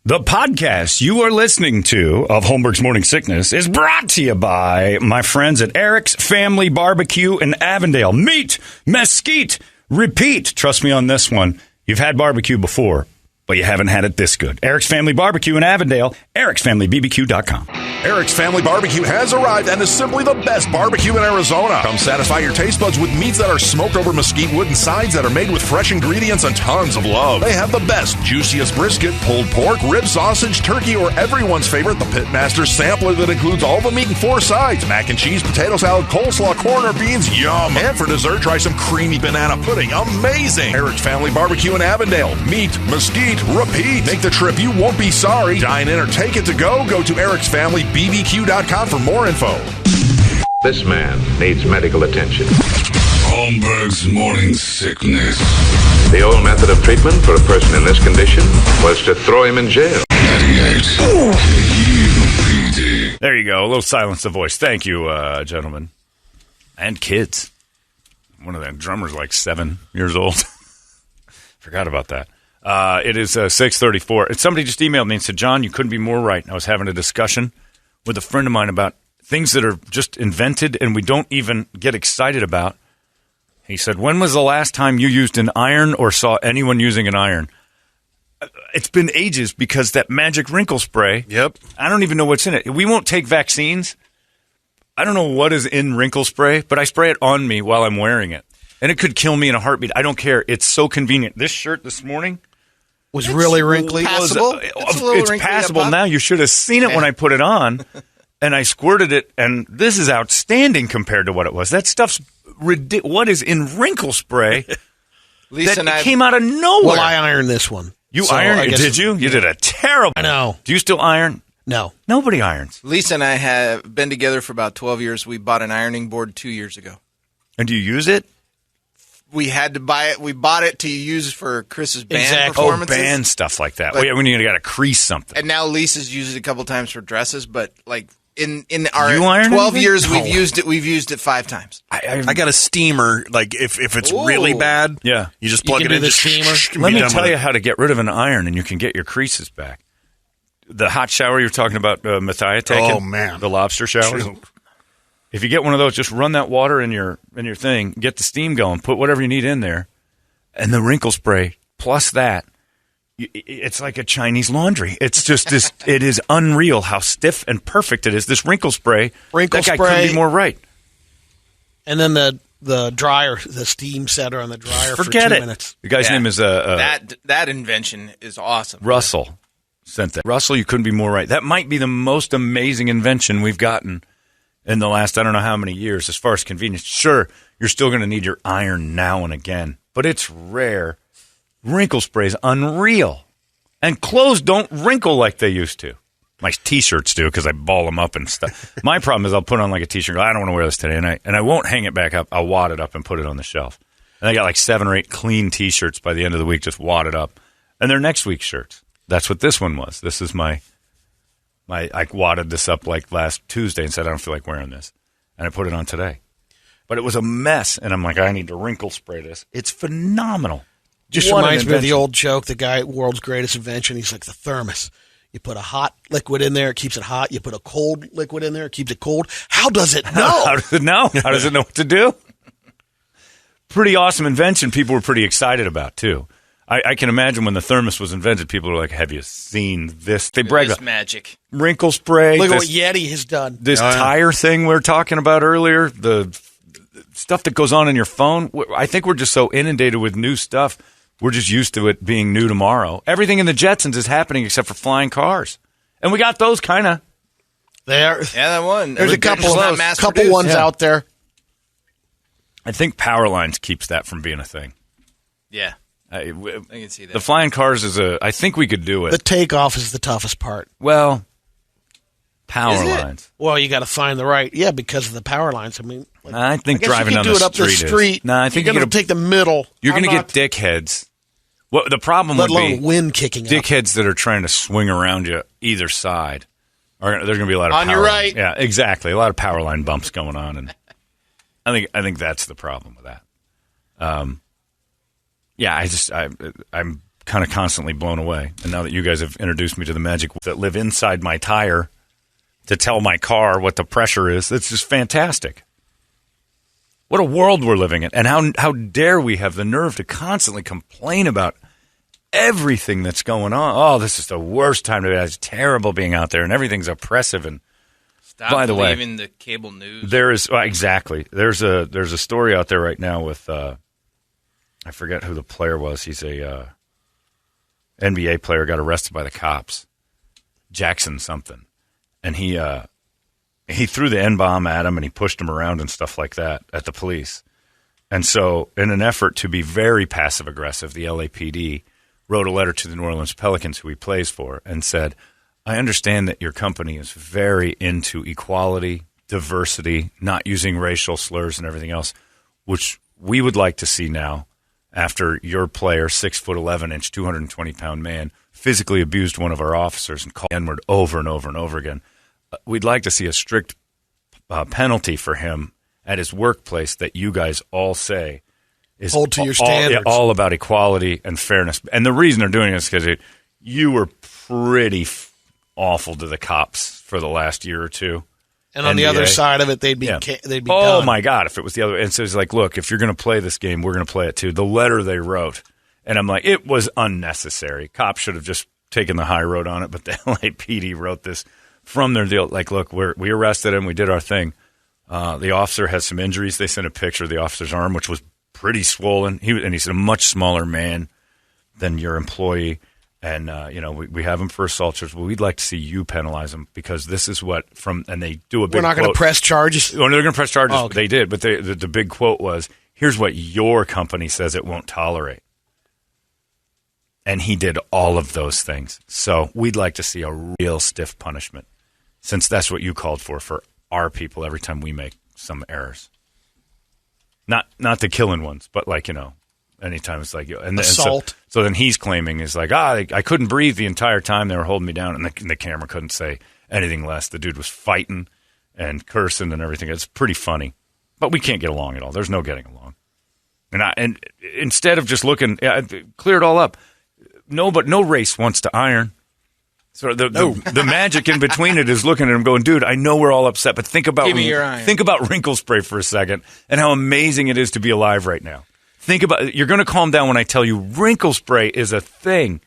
The podcast you are listening to of Holmberg's Morning Sickness is brought to you by my friends at Eric's Family Barbecue in Avondale. Meet, mesquite, repeat. Trust me on this one. You've had barbecue before, but you haven't had it this good. Eric's Family Barbecue in Avondale, ericsfamilybbq.com. Eric's Family Barbecue has arrived and is simply the best barbecue in Arizona. Come satisfy your taste buds with meats that are smoked over mesquite wood and sides that are made with fresh ingredients and tons of love. They have the best, juiciest brisket, pulled pork, rib sausage, turkey, or everyone's favorite, the Pitmaster sampler that includes all the meat and 4 sides, mac and cheese, potato salad, coleslaw, corn, or beans, yum. And for dessert, try some creamy banana pudding, amazing. Eric's Family Barbecue in Avondale. Meat, mesquite, repeat. Make the trip, you won't be sorry. Dine in or take it to go. Go to ericsfamilybbq.com for more info. This man needs medical attention. Holmberg's Morning Sickness. The old method of treatment for a person in this condition was to throw him in jail. 98 KUPD. There you go. A little silence of voice. Thank you, gentlemen. And kids. One of the drummers like 7 years old. Forgot about that. It is 6:34. Somebody just emailed me and said, John, you couldn't be more right. I was having a discussion with a friend of mine about things that are just invented and we don't even get excited about. He said, when was the last time you used an iron or saw anyone using an iron? It's been ages because that magic wrinkle spray. Yep. I don't even know what's in it. We won't take vaccines. I don't know what is in wrinkle spray, but I spray it on me while I'm wearing it. And it could kill me in a heartbeat. I don't care. It's so convenient. This shirt this morning was really wrinkly. Passable. It's passable now. You should have seen it when I put it on, and I squirted it, and this is outstanding compared to what it was. That stuff's ridiculous. What is in wrinkle spray Lisa that came out of nowhere? Well, I ironed this one. You ironed it, did you? You did a terrible. I know. Do you still iron? No. Nobody irons. Lisa and I have been together for about 12 years. We bought an ironing board 2 years ago. And do you use it? We had to buy it. We bought it to use for Chris's band performances. Oh, band stuff like that. Well, yeah, when you got to crease something. And now Lisa's used it a couple times for dresses, but like in our You iron 12 anything? years, No. we've used it 5 times. I got a steamer. Like if it's really bad, Yeah. you just plug You it can in do the just steamer. Let me tell you how to get rid of an iron, and you can get your creases back. The hot shower you're talking about, Mathia taking. Oh, man. The lobster shower. If you get one of those, just run that water in your thing, get the steam going, put whatever you need in there, and the wrinkle spray plus that. It's like a Chinese laundry. It's just this. It is unreal how stiff and perfect it is. This wrinkle spray. That guy couldn't be more right. And then the dryer, the steam setter on the dryer Forget for 2 it. minutes. The guy's name is that invention is awesome. Russell. Sent that. Russell, you couldn't be more right. That might be the most amazing invention we've gotten in the last I don't know how many years as far as convenience. Sure, you're still going to need your iron now and again, but it's rare. Wrinkle spray is unreal. And clothes don't wrinkle like they used to. My T-shirts do because I ball them up and stuff. My problem is I'll put on like a T-shirt. I don't want to wear this today, and I won't hang it back up. I'll wad it up and put it on the shelf. And I got like 7 or 8 clean T-shirts by the end of the week just wadded up. And they're next week's shirts. That's what this one was. This is my I wadded this up like last Tuesday and said I don't feel like wearing this. And I put it on today. But it was a mess. And I'm like, I need to wrinkle spray this. It's phenomenal. Just What an reminds me of the invention. old joke, the guy, world's greatest invention, he's like the thermos. You put a hot liquid in there, it keeps it hot. You put a cold liquid in there, it keeps it cold. How does it know? How does it know? How does it know what to do? Pretty awesome invention people were pretty excited about, too. I can imagine when the thermos was invented, people were like, have you seen this? They brag It's about magic. wrinkle spray. Look at this- what Yeti has done. This tire thing we were talking about earlier, the stuff that goes on in your phone. I think we're just so inundated with new stuff. We're just used to it being new tomorrow. Everything in the Jetsons is happening except for flying cars. And we got those kind of. There. Yeah, that one. There's a couple Not mass couple produced. ones Yeah. out there. I think Power Lines keeps that from being a thing. Yeah, I can see that. The flying cars is I think we could do it. The takeoff is the toughest part. Well, Power Is it? Lines. Well, you got to find the right, because of the power lines. I mean, like, I think guess driving you can down do the it up the street is- street. No, I think you're you're going to take the middle. You're going to I'm get dickheads. Well, the problem not- would let be alone wind kicking up. dickheads that are trying to swing around you either side. There's going to be a lot of On your power right. line. Yeah, exactly. A lot of power line bumps going on, and I think that's the problem with that. I'm kind of constantly blown away. And now that you guys have introduced me to the magic that live inside my tire to tell my car what the pressure is, it's just fantastic. What a world we're living in. And how dare we have the nerve to constantly complain about everything that's going on. Oh, this is the worst time to be. It's terrible being out there, and everything's oppressive. And Stop by the way, believing the cable news. there is exactly. There's a story out there right now with I forget who the player was. He's a NBA player, got arrested by the cops. Jackson something, and he threw the N-bomb at him and he pushed him around and stuff like that at the police. And so, in an effort to be very passive aggressive, the LAPD wrote a letter to the New Orleans Pelicans, who he plays for, and said, I understand that your company is very into equality, diversity, not using racial slurs and everything else, which we would like to see now after your player, 6'11", 220-pound man, physically abused one of our officers and called the N-word over and over and over again. We'd like to see a strict penalty for him at his workplace that you guys all say is hold to your standards. All about equality and fairness. And the reason they're doing it is because you were pretty awful to the cops for the last year or two. And on the other side of it, they'd be oh, done. my God, if it was the other. And so it's like, look, if you're going to play this game, we're going to play it too. The letter they wrote, and I'm like, it was unnecessary. Cops should have just taken the high road on it, but the LAPD wrote this from their deal. Like, look, we arrested him. We did our thing. The officer has some injuries. They sent a picture of the officer's arm, which was pretty swollen. He's a much smaller man than your employee. And, we have him for assault charges. Well, we'd like to see you penalize him because this is and they do a big We're not going to press charges? Oh, no, they're going to press charges. Oh, okay. They did, but the big quote was, here's what your company says it won't tolerate. And he did all of those things. So we'd like to see a real stiff punishment, since that's what you called for our people every time we make some errors. Not the killing ones, but anytime it's like assault. So then he's claiming is like, I couldn't breathe the entire time they were holding me down, and the camera couldn't say anything less. The dude was fighting and cursing and everything. It's pretty funny, but we can't get along at all. There's no getting along. And instead of just looking, clear it all up. No race wants to iron. So the magic in between it is looking at him going, dude, I know we're all upset, but think about wrinkle spray for a second and how amazing it is to be alive right now. Think about, you're going to calm down when I tell you wrinkle spray is a thing.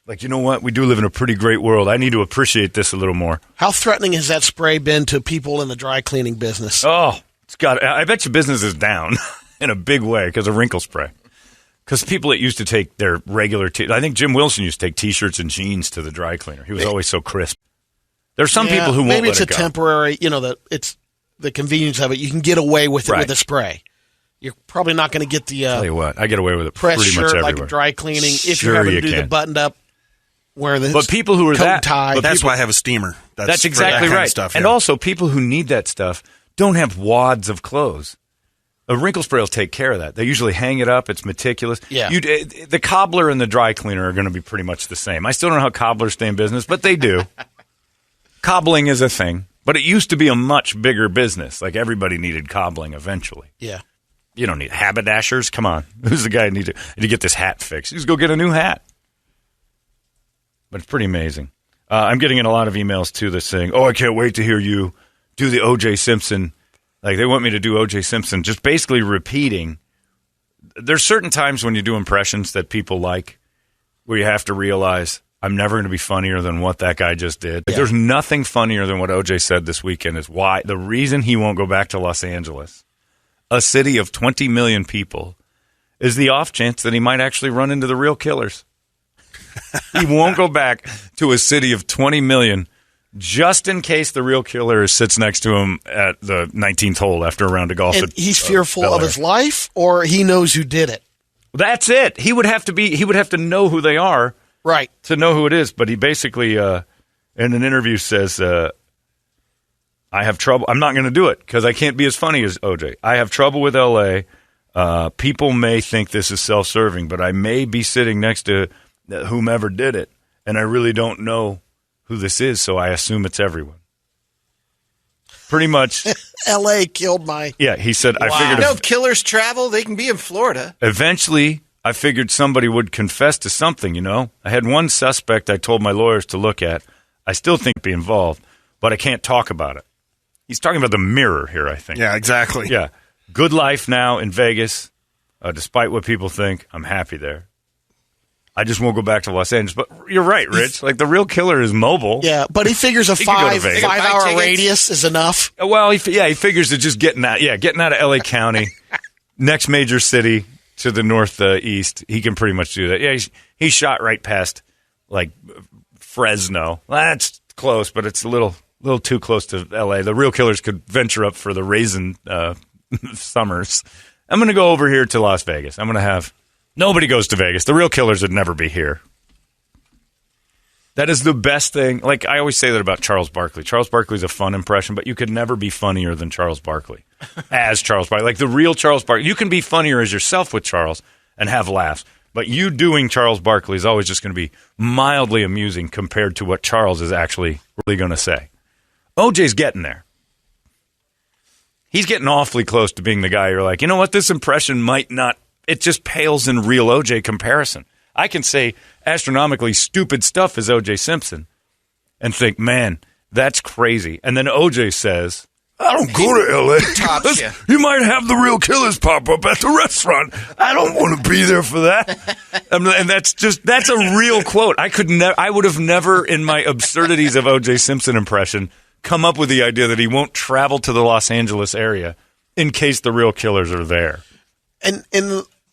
Like, you know what? We do live in a pretty great world. I need to appreciate this a little more. How threatening has that spray been to people in the dry cleaning business? Oh, I bet your business is down in a big way because of wrinkle spray. Because people that used to take their regular I think Jim Wilson used to take T-shirts and jeans to the dry cleaner. He was always so crisp. There's some people who won't let it go. Maybe it's a temporary, it's the convenience of it. You can get away with it with a spray. You're probably not going to get the tell you what, I get away with it press pretty shirt much everywhere. like dry cleaning. If you're having to do the buttoned up, wear the but people who are coat that, tie. But that's why I have a steamer. That's exactly right. Stuff, and also, people who need that stuff don't have wads of clothes. A wrinkle spray will take care of that. They usually hang it up. It's meticulous. Yeah. The cobbler and the dry cleaner are going to be pretty much the same. I still don't know how cobblers stay in business, but they do. Cobbling is a thing, but it used to be a much bigger business. Like, everybody needed cobbling eventually. Yeah. You don't need haberdashers. Come on. Who's the guy who needs to get this hat fixed? Just go get a new hat. But it's pretty amazing. I'm getting in a lot of emails, too, that's saying, I can't wait to hear you do the O.J. Simpson. Like, they want me to do O.J. Simpson, just basically repeating. There's certain times when you do impressions that people like where you have to realize, I'm never going to be funnier than what that guy just did. Like, there's nothing funnier than what O.J. said this weekend is why the reason he won't go back to Los Angeles, a city of 20 million people, is the off chance that he might actually run into the real killers. He won't go back to a city of 20 million just in case the real killer sits next to him at the 19th hole after a round of golf. And he's fearful of his life, or he knows who did it. That's it. He would have to know who they are, right, to know who it is. But he basically, in an interview, says, "I have trouble. I'm not going to do it because I can't be as funny as OJ. I have trouble with L.A. People may think this is self-serving, but I may be sitting next to whomever did it, and I really don't know who this is, so I assume it's everyone." Pretty much. L.A. killed my... Yeah, he said, wow. I figured... killers travel. They can be in Florida. Eventually, I figured somebody would confess to something, I had one suspect I told my lawyers to look at. I still think be involved, but I can't talk about it. He's talking about the Mirror here, I think. Yeah, exactly. Yeah. Good life now in Vegas. Despite what people think, I'm happy there. I just won't go back to Los Angeles. But you're right, Rich. Like, the real killer is mobile. Yeah, but he figures a He could go to 5 Vegas. hour radius is enough. Well, he figures that just getting out of L.A. County, next major city to the northeast, he can pretty much do that. Yeah, he shot right past, like, Fresno. That's close, but it's a little too close to L.A. The real killers could venture up for the raisin summers. I'm going to go over here to Las Vegas. I'm going to have... Nobody goes to Vegas. The real killers would never be here. That is the best thing. Like, I always say that about Charles Barkley. Charles Barkley's a fun impression, but you could never be funnier than Charles Barkley as Charles Barkley. Like, the real Charles Barkley. You can be funnier as yourself with Charles and have laughs, but you doing Charles Barkley is always just going to be mildly amusing compared to what Charles is actually really going to say. OJ's getting there. He's getting awfully close to being the guy you're like, you know what, this impression might not, it just pales in real OJ comparison. I can say astronomically stupid stuff as OJ Simpson and think, man, that's crazy. And then OJ says, I don't go to L.A. Tops you. You might have the real killers pop up at the restaurant. I don't want to be there for that. and that's a real quote. I would have never in my absurdities of OJ Simpson impression come up with the idea that he won't travel to the Los Angeles area in case the real killers are there. And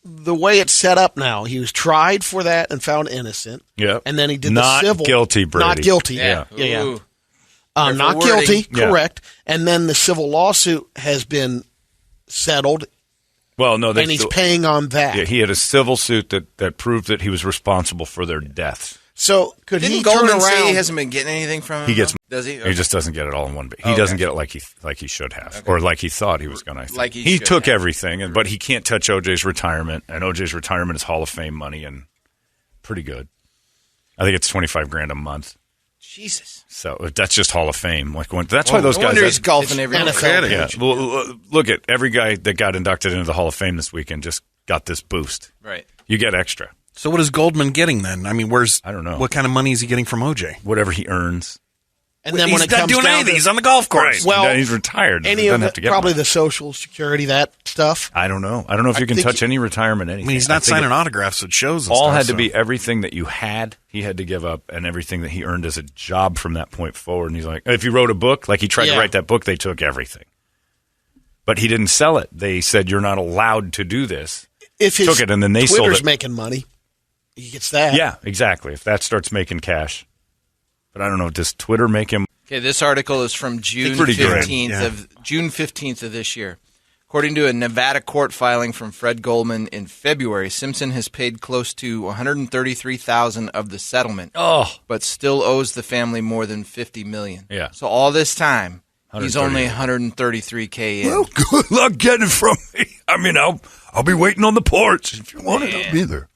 the way it's set up now, he was tried for that and found innocent. Yep. And then he did Not the civil. guilty, Brady. Not guilty. Yeah. Yeah. Ooh. Not Careful wording. guilty. Yeah. Correct. And then the civil lawsuit has been settled, Well, no, and he's paying on that. Yeah, he had a civil suit that proved that he was responsible for their deaths. So could Didn't he turn Goldman around? say he hasn't been getting anything from him? He gets. Does he? He just doesn't get it all in one bit. He doesn't get it like he should have, or like he thought he was going to. Like he should took have. everything, but he can't touch OJ's retirement, and OJ's retirement is Hall of Fame money and pretty good. I think it's $25,000 a month. Jesus. So that's just Hall of Fame. That's why those No guys. wonder he's golfing every NFL. Yeah, well, look at every guy that got inducted into the Hall of Fame this weekend just got this boost. Right. You get extra. So what is Goldman getting then? I mean, I don't know. What kind of money is he getting from OJ? Whatever he earns. And then when it comes down to, He's on the golf course. Well, Well, he's retired. any He of doesn't the, have to get probably money. the Social Security, that stuff. I don't know. I don't know if you can think touch any retirement I anything. mean, he's I not think signing it autographs at shows and all stuff, had to so. be everything that you had. He had to give up, and everything that he earned as a job from that point forward. And he's like, if he wrote a book, like he tried to Yeah. write that book, they took everything. But he didn't sell it. They said you're not allowed to do this. If his Took it, and then they sold Twitter's it. making money, he gets that. Yeah, exactly. If that starts making cash, but I don't know. Does Twitter make him? Okay, this article is from June Pretty good. 15th of this year. According to a Nevada court filing from Fred Goldman in February, Simpson has paid close to $133,000 of the settlement, but still owes the family more than $50 million. Yeah. So all this time, he's only $133,000. $133K in. Well, good luck getting it from me. I mean, I'll be waiting on the porch. If you want it, I'll be there.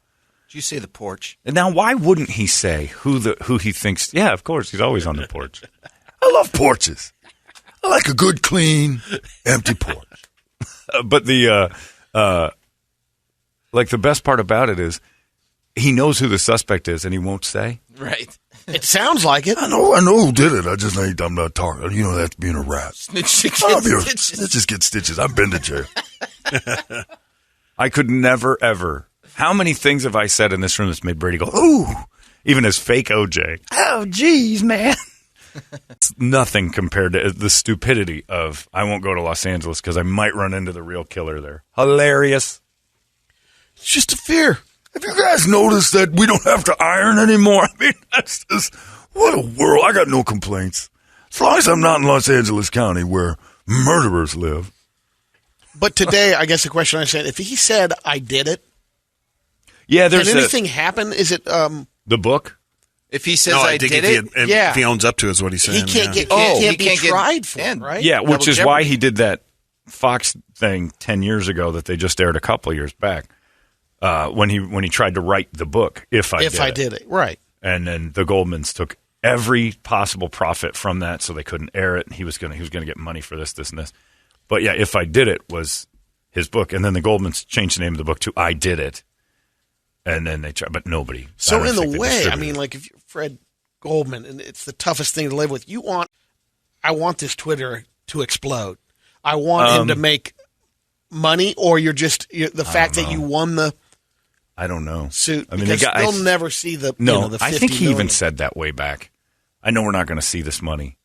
Did you say the porch? And now, why wouldn't he say who he thinks? Yeah, of course, he's always on the porch. I love porches. I like a good, clean, empty porch. But the the best part about it is he knows who the suspect is and he won't say. Right. It sounds like it. I know who did it. I'm not talking. You know, that's being a rat. I'll be Snitches get stitches. I've been to jail. I could never, ever. How many things have I said in this room that's made Brady go, ooh, even as fake OJ? Oh, geez, man. It's nothing compared to the stupidity of, I won't go to Los Angeles because I might run into the real killer there. Hilarious. It's just a fear. Have you guys noticed that we don't have to iron anymore? I mean, that's just, what a world. I got no complaints. As long as I'm not in Los Angeles County where murderers live. But today, I guess the question I said, if he said, I did it, Yeah, can there's anything happen? Is it, the book. If he says No, I think did if it, if he owns up to it, is what he's saying. he can't yeah. get, can't he be can't get- tried for it, and- right? Yeah, which Double is why jeopardy. he did that Fox thing 10 years ago that they just aired a couple of years back when he tried to write the book, If I Did It. Right. And then the Goldmans took every possible profit from that so they couldn't air it. And he was going to get money for this, and this. But yeah, If I Did It was his book. And then the Goldmans changed the name of the book to I Did It. And then they try, but nobody. So in the way, I mean, like if you're Fred Goldman, and it's the toughest thing to live with. I want this Twitter to explode. I want him to make money, or the fact that you won the. I don't know. Suit. I mean, because they'll never see the. No, the I think he million. even said that way back. I know we're not going to see this money,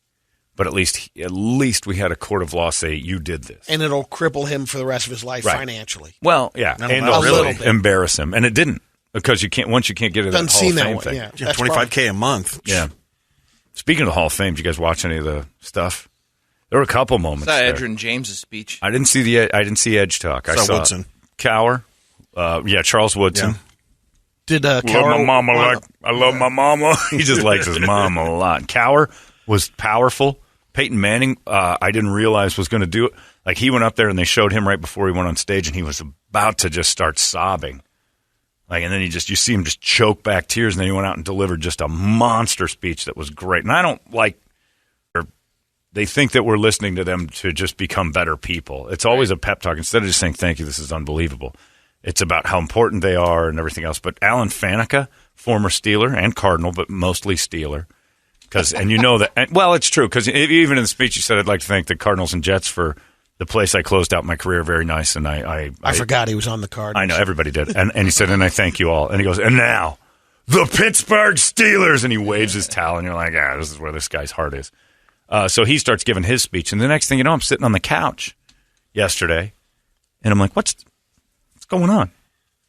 but at least we had a court of law say you did this, and it'll cripple him for the rest of his life financially. Well, yeah, and it'll really embarrass him, and it didn't because you can't get into that Hall of Fame thing. Yeah, $25K a month. Yeah. Speaking of the Hall of Fame, did you guys watch any of the stuff? There were a couple moments. I saw Edgerrin James' speech. I didn't see Edge talk. I saw Woodson. Cower. Charles Woodson. Yeah. Did I love my mama. He just likes his mom a lot. Cower was powerful. Peyton Manning, I didn't realize was going to do it. Like he went up there and they showed him right before he went on stage, and he was about to just start sobbing. Like, and then you see him just choke back tears, and then he went out and delivered just a monster speech that was great. And I don't like. They think that we're listening to them to just become better people. It's always a pep talk. Instead of just saying, thank you, this is unbelievable. It's about how important they are and everything else. But Alan Faneca, former Steeler and Cardinal, but mostly Steeler. And you know that. Well, it's true, because even in the speech he said, I'd like to thank the Cardinals and Jets for the place I closed out my career. Very nice. And I forgot he was on the Cardinals. I know, everybody did. And he said, and I thank you all. And he goes, and now, the Pittsburgh Steelers. And he waves his towel, and you're like, this is where this guy's heart is. So he starts giving his speech, and the next thing you know, I'm sitting on the couch yesterday, and I'm like, what's going on?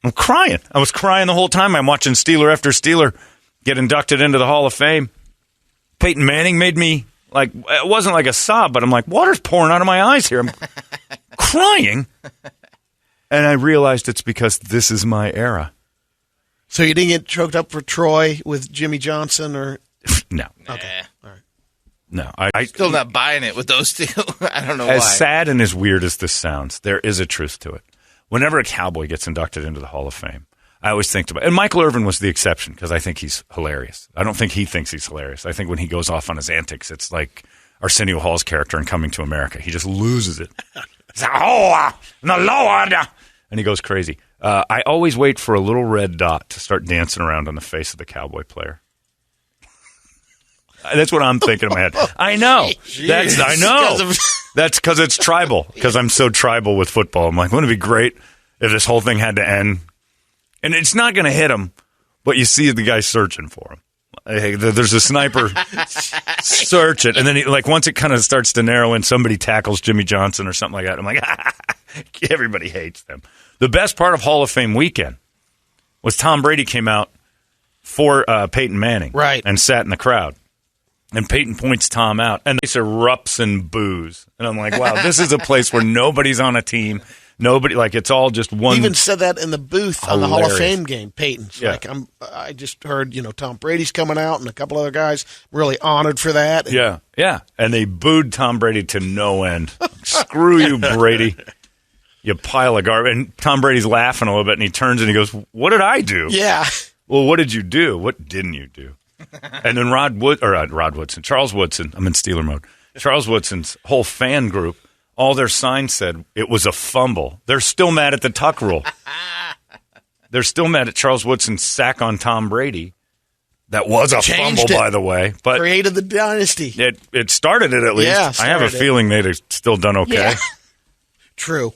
I'm crying. I was crying the whole time. I'm watching Steeler after Steeler get inducted into the Hall of Fame. Peyton Manning made me, like, it wasn't like a sob, but I'm like, water's pouring out of my eyes here. I'm crying. And I realized it's because this is my era. So you didn't get choked up for Troy with Jimmy Johnson, or? No. Okay. All right. No, I still not buying it with those two. I don't know why. As sad and as weird as this sounds, there is a truth to it. Whenever a Cowboy gets inducted into the Hall of Fame, I always think about it. And Michael Irvin was the exception because I think he's hilarious. I don't think he thinks he's hilarious. I think when he goes off on his antics, it's like Arsenio Hall's character in Coming to America. He just loses it. And he goes crazy. I always wait for a little red dot to start dancing around on the face of the Cowboy player. That's what I'm thinking in my head. I know. I know. That's because it's tribal. Because I'm so tribal with football. I'm like, wouldn't it be great if this whole thing had to end? And it's not going to hit him, but you see the guy searching for him. Hey, there's a sniper searching, and then once it kind of starts to narrow in, somebody tackles Jimmy Johnson or something like that. I'm like, everybody hates them. The best part of Hall of Fame weekend was Tom Brady came out for Peyton Manning, right, and sat in the crowd. And Peyton points Tom out, and the place erupts in boos. And I'm like, wow, this is a place where nobody's on a team. Nobody, it's all just one. He even said that in the booth hilarious. On the Hall of Fame game. Peyton's like, I just heard, Tom Brady's coming out and a couple other guys. Really honored for that. Yeah. And they booed Tom Brady to no end. Screw you, Brady. You pile of garbage. And Tom Brady's laughing a little bit, and he turns and he goes, what did I do? Yeah. Well, what did you do? What didn't you do? And then Charles Woodson, I'm in Steeler mode. Charles Woodson's whole fan group, all their signs said it was a fumble. They're still mad at the tuck rule. They're still mad at Charles Woodson's sack on Tom Brady. That was a fumble, by the way. But created the dynasty. It started it at least. Yeah, I have a feeling they'd have still done okay. Yeah. True.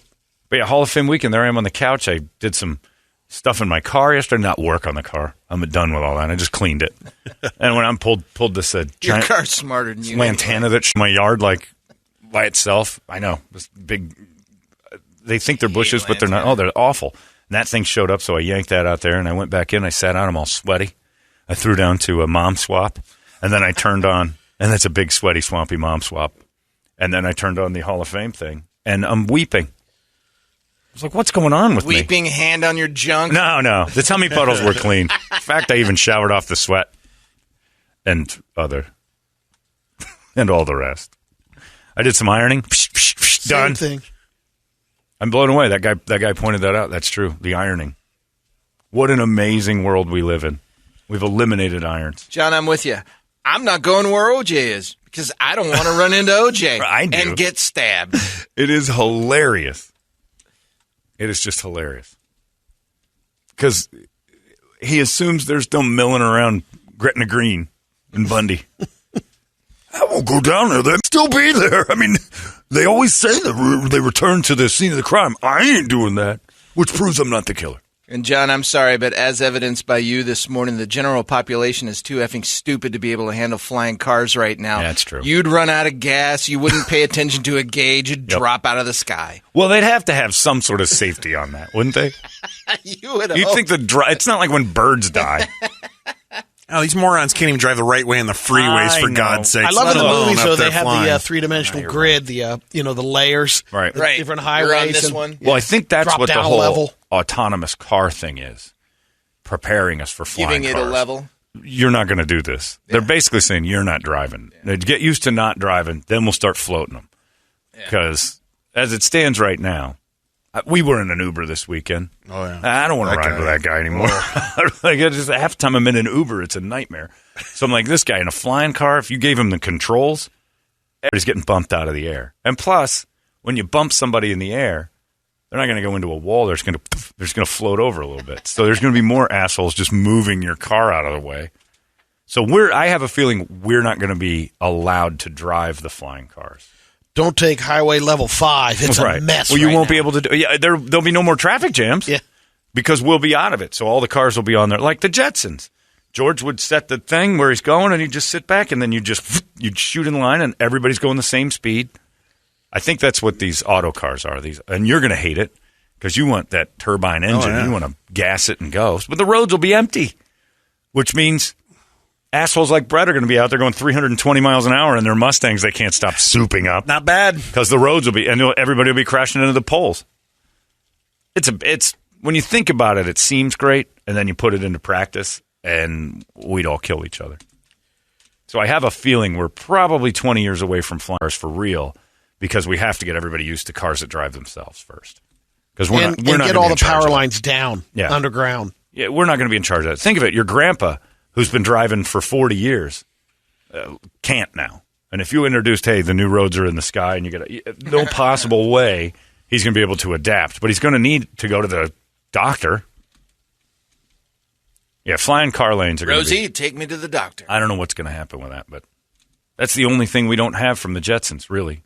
But Hall of Fame weekend, there I am on the couch. I did some stuff in my car yesterday. Not work on the car. I'm done with all that. I just cleaned it. And when I'm pulled this your giant car's smarter than you. Lantana that's my yard by itself. I know. This big. They think they're bushes, but they're not. Oh, they're awful. And that thing showed up, so I yanked that out there, and I went back in. I sat out. I'm all sweaty. I threw down to a mom swap, and then I turned on, and that's a big, sweaty, swampy mom swap. And then I turned on the Hall of Fame thing, and I'm weeping. I was like, what's going on with me? Weeping hand on your junk? No. The tummy puddles were clean. In fact, I even showered off the sweat and all the rest. I did some ironing. Done. Same thing. I'm blown away. That guy pointed that out. That's true. The ironing. What an amazing world we live in. We've eliminated irons. John, I'm with you. I'm not going where OJ is because I don't want to run into OJ and get stabbed. It is hilarious. It is just hilarious. Because he assumes they're still milling around Gretna Green and Bundy. I won't go down there. They'll still be there. I mean, they always say that they return to the scene of the crime. I ain't doing that, which proves I'm not the killer. And, John, I'm sorry, but as evidenced by you this morning, the general population is too effing stupid to be able to handle flying cars right now. That's true. You'd run out of gas. You wouldn't pay attention to a gauge. It'd drop out of the sky. Well, they'd have to have some sort of safety on that, wouldn't they? You'd think it's not like when birds die. Oh, these morons can't even drive the right way in the freeways, for God's sake. I love in the movies, though, they have flying. the three-dimensional grid, the layers. Right. The different highways. You're on this one. Well, I think that's Drop what the down whole level. autonomous car thing is, preparing us for flying Giving it cars. a level. You're not going to do this. Yeah. They're basically saying you're not driving. They get used to not driving, then we'll start floating them. Because as it stands right now, we were in an Uber this weekend. Oh, yeah. I don't want to ride with that guy anymore. Like, just half the time I'm in an Uber, it's a nightmare. So I'm like, this guy in a flying car, if you gave him the controls, everybody's getting bumped out of the air. And plus, when you bump somebody in the air, they're not going to go into a wall. They're just going to float over a little bit. So there's going to be more assholes just moving your car out of the way. So I have a feeling we're not going to be allowed to drive the flying cars. Don't take Highway Level 5. It's a mess. Well, you won't now. be able to do. Yeah, there'll be no more traffic jams. Yeah, because we'll be out of it. So all the cars will be on there, like the Jetsons. George would set the thing where he's going, and he'd just sit back, and then you'd shoot in line, and everybody's going the same speed. I think that's what these auto cars are. And you're going to hate it because you want that turbine engine. Oh, yeah. You want to gas it and go. But the roads will be empty, which means assholes like Bret are going to be out there going 320 miles an hour in their Mustangs they can't stop souping up. Not bad. Because the roads will be, and everybody will be crashing into the poles. It's when you think about it, it seems great, and then you put it into practice, and we'd all kill each other. So I have a feeling we're probably 20 years away from flying cars for real, because we have to get everybody used to cars that drive themselves first. Because we're not get all the power lines down underground. Yeah, we're not going to be in charge of that. Think of it. Your grandpa, who's been driving for 40 years, can't now. And if you introduced, hey, the new roads are in the sky, and you get no possible way he's going to be able to adapt. But he's going to need to go to the doctor. Yeah, flying car lanes are going to be. Rosie, take me to the doctor. I don't know what's going to happen with that, but that's the only thing we don't have from the Jetsons, really.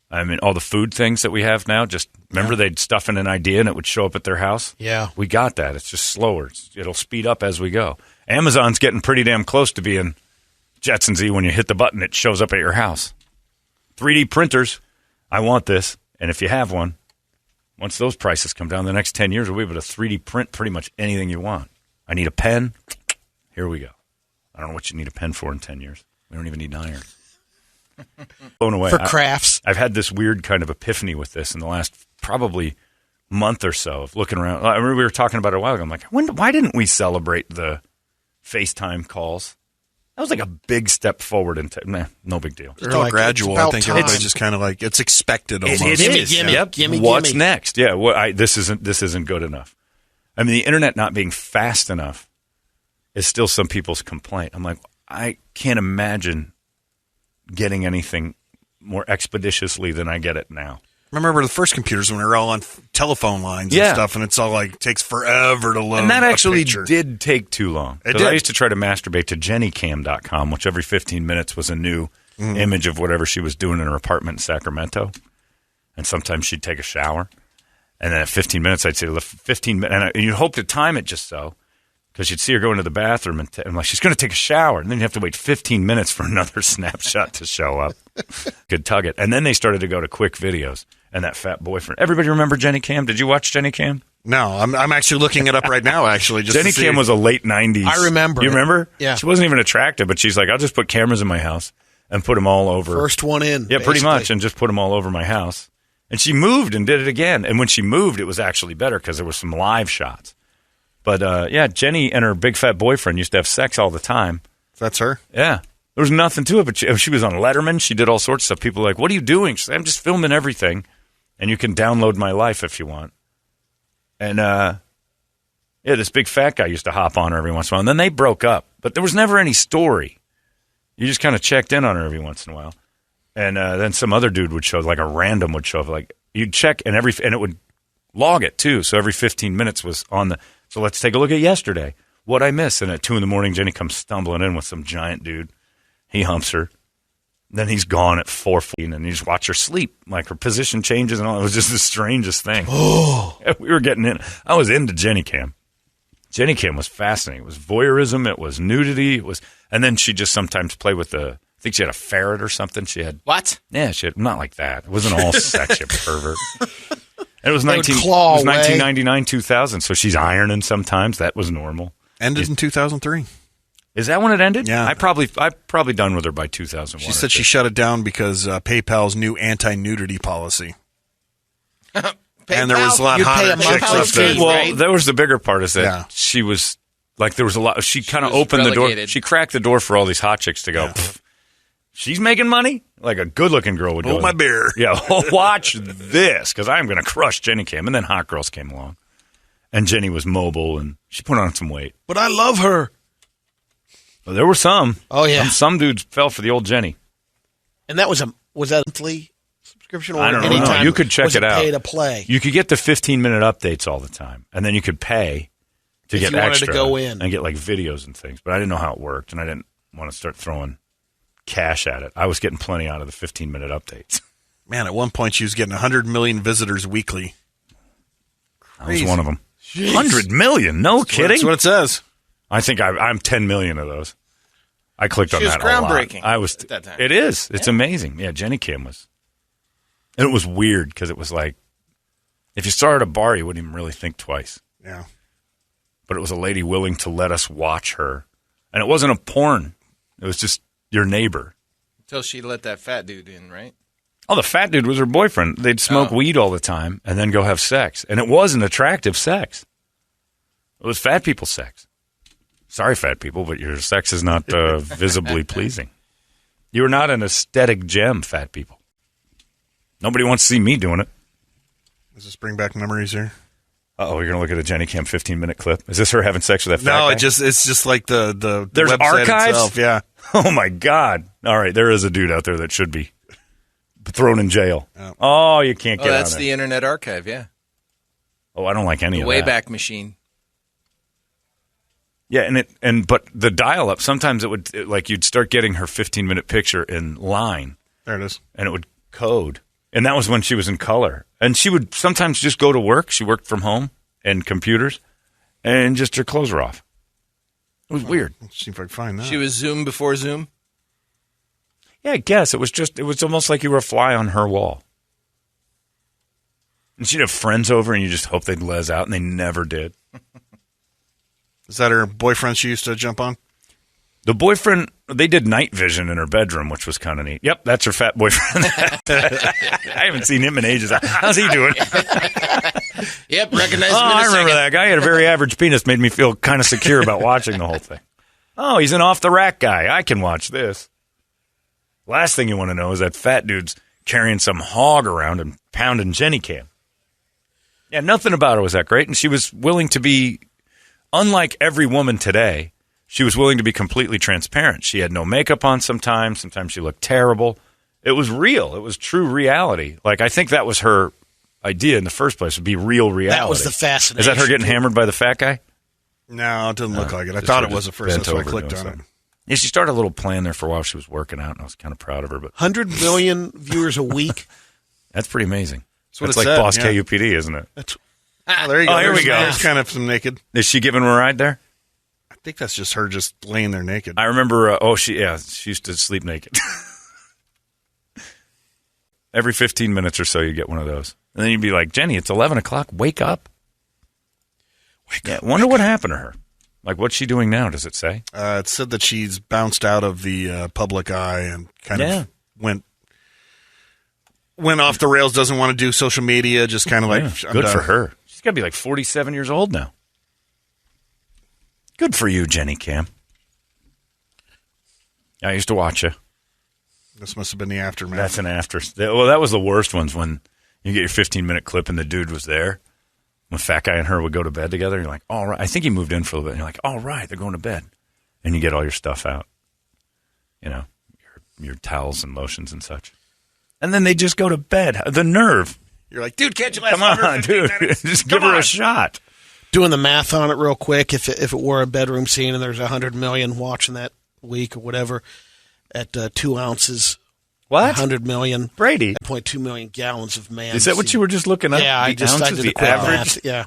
I mean, all the food things that we have now, just remember they'd stuff in an idea and it would show up at their house? Yeah. We got that. It's just slower. It'll speed up as we go. Amazon's getting pretty damn close to being Jetsons-y. When you hit the button, it shows up at your house. 3D printers, I want this. And if you have one, once those prices come down, the next 10 years, we'll be able to 3D print pretty much anything you want. I need a pen. Here we go. I don't know what you need a pen for in 10 years. We don't even need an iron. Blown away. For crafts. I've had this weird kind of epiphany with this in the last probably month or so of looking around. I remember we were talking about it a while ago. I'm like, why didn't we celebrate the FaceTime calls? That was like a big step forward. No big deal. It's all like, gradual. it's I about think time. everybody's just kind of like, it's expected almost. It is. Gimme. Yep. Gimme. What's next? Yeah. This isn't good enough. I mean, the internet not being fast enough is still some people's complaint. I'm like, I can't imagine getting anything more expeditiously than I get it now. Remember the first computers when we were all on telephone lines and stuff, and it's all like takes forever to load. And that a actually picture. did take too long. It 'Cause did. I used to try to masturbate to jennycam.com, which every 15 minutes was a new image of whatever she was doing in her apartment in Sacramento. And sometimes she'd take a shower. And then at 15 minutes, I'd say 15 minutes. And you'd hope to time it just so. Because you'd see her go into the bathroom and I'm like, she's going to take a shower. And then you have to wait 15 minutes for another snapshot to show up. Could tug it. And then they started to go to quick videos and that fat boyfriend. Everybody remember Jenny Cam? Did you watch Jenny Cam? No, I'm actually looking it up right now, actually. Just Jenny to see. Cam was a late 90s. I remember. You remember? Yeah. She wasn't even attractive, but she's like, I'll just put cameras in my house and put them all over. First one in. Yeah, pretty basically. much, and just put them all over my house. And she moved and did it again. And when she moved, it was actually better because there was some live shots. But, yeah, Jenny and her big fat boyfriend used to have sex all the time. That's her? Yeah. There was nothing to it, but she was on Letterman. She did all sorts of stuff. People were like, what are you doing? She said, I'm just filming everything, and you can download my life if you want. And, yeah, this big fat guy used to hop on her every once in a while. And then they broke up. But there was never any story. You just kind of checked in on her every once in a while. And then some other dude would show, like a random would show up. Like, you'd check, and it would log it, too. So every 15 minutes was on the... So let's take a look at yesterday. What'd I miss? And at 2 a.m, Jenny comes stumbling in with some giant dude. He humps her. Then he's gone at 4:14, and you just watch her sleep. Like her position changes and all. It was just the strangest thing. Oh. We were getting in. I was into Jenny Cam. Jenny Cam was fascinating. It was voyeurism. It was nudity. And then she just sometimes played with I think she had a ferret or something. She had. What? Yeah, she had, not like that. It wasn't all sex, you pervert. And it was, 1999, 2000, so she's ironing sometimes. That was normal. Ended in 2003. Is that when it ended? Yeah. I probably done with her by 2001. She said she shut it down because PayPal's new anti-nudity policy. And there was a lot hotter chicks up there. Well, that was the bigger part is that she was, like, there was a lot. She kind of opened the door. She cracked the door for all these hot chicks to go, she's making money? Like a good-looking girl would go. Hold my beer. Yeah, watch this, because I'm going to crush Jenny Cam. And then hot girls came along. And Jenny was mobile, and she put on some weight. But I love her. Well, there were some. Oh, yeah. Some dudes fell for the old Jenny. And that was that a monthly subscription? Or I don't know. anytime You could check it out. Pay to play? You could get the 15-minute updates all the time, and then you could pay to get extra. Wanted to go in. And get like videos and things. But I didn't know how it worked, and I didn't want to start throwing cash at it. I was getting plenty out of the 15-minute updates. Man, at one point she was getting 100 million visitors weekly. Crazy. I was one of them. Jeez. 100 million? No kidding? That's what it says. I think I'm 10 million of those. I clicked on that a lot. Groundbreaking. I was at that time. It is. It's amazing. Yeah, Jenny Cam was. And it was weird because it was like, if you saw her at a bar, you wouldn't even really think twice. Yeah. But it was a lady willing to let us watch her. And it wasn't a porn. It was just your neighbor. Until she let that fat dude in, right? Oh, the fat dude was her boyfriend. They'd smoke weed all the time and then go have sex. And it wasn't attractive sex. It was fat people sex. Sorry, fat people, but your sex is not visibly pleasing. You are not an aesthetic gem, fat people. Nobody wants to see me doing it. Does this bring back memories here? Uh-oh, you're going to look at a Jenny Cam 15-minute clip. Is this her having sex with that fat guy? No, it's just like the There's website archives? itself. Yeah. Oh, my God. All right, there is a dude out there that should be thrown in jail. Oh, you can't get out of it. That's the Internet Archive, yeah. Oh, I don't like any of that. Wayback Machine. Yeah, but the dial-up, sometimes it would, like, you'd start getting her 15-minute picture in line. There it is. And it would code. And that was when she was in color. And she would sometimes just go to work. She worked from home and computers, and just her clothes were off. It was weird. See if I can find that. She was Zoom before Zoom? Yeah, I guess. It was almost like you were a fly on her wall. And she'd have friends over, and you just hope they'd les out, and they never did. Is that her boyfriend she used to jump on? The boyfriend, they did night vision in her bedroom, which was kind of neat. Yep, that's her fat boyfriend. I haven't seen him in ages. How's he doing? Yep, recognize him I remember that guy. He had a very average penis. Made me feel kind of secure about watching the whole thing. Oh, he's an off-the-rack guy. I can watch this. Last thing you want to know is that fat dude's carrying some hog around and pounding Jenny Cam. Yeah, nothing about her was that great, and she was willing to be, unlike every woman today, she was willing to be completely transparent. She had no makeup on sometimes. Sometimes she looked terrible. It was real. It was true reality. Like, I think that was her idea in the first place, would be real reality. That was the fascination. Is that her getting hammered by the fat guy? No, it doesn't look like it. I thought it was at first. That's why I clicked on it. Yeah, she started a little plan there for a while. She was working out, and I was kind of proud of her. But 100 million viewers a week. That's pretty amazing. That's like said, Boss KUPD, isn't it? There you go. Here we go. There's kind of some naked. Is she giving him a ride there? I think that's just her just laying there naked. I remember, she used to sleep naked. Every 15 minutes or so, you get one of those. And then you'd be like, Jenny, it's 11 o'clock. Wake up. Wonder what happened to her. Like, what's she doing now, does it say? It said that she's bounced out of the public eye and kind of went off the rails, doesn't want to do social media, just kind of like... Good for her. She's got to be like 47 years old now. Good for you, Jenny Cam. I used to watch you. This must have been the aftermath. That's an after. Well, that was the worst ones when you get your 15-minute clip and the dude was there. When fat guy and her would go to bed together, you're like, all right. I think he moved in for a little bit. And you're like, all right, they're going to bed. And you get all your stuff out. You know, your towels and lotions and such. And then they just go to bed. The nerve. You're like, dude, can't you last Come on, dude. minutes? Just give her a shot. Doing the math on it real quick, if it were a bedroom scene and there's 100 million watching that week or whatever, at 2 ounces, What? 100 million, Brady. 0.2 million gallons of man. Is that what you were just looking up? Yeah, I did the a quick average. math. Yeah,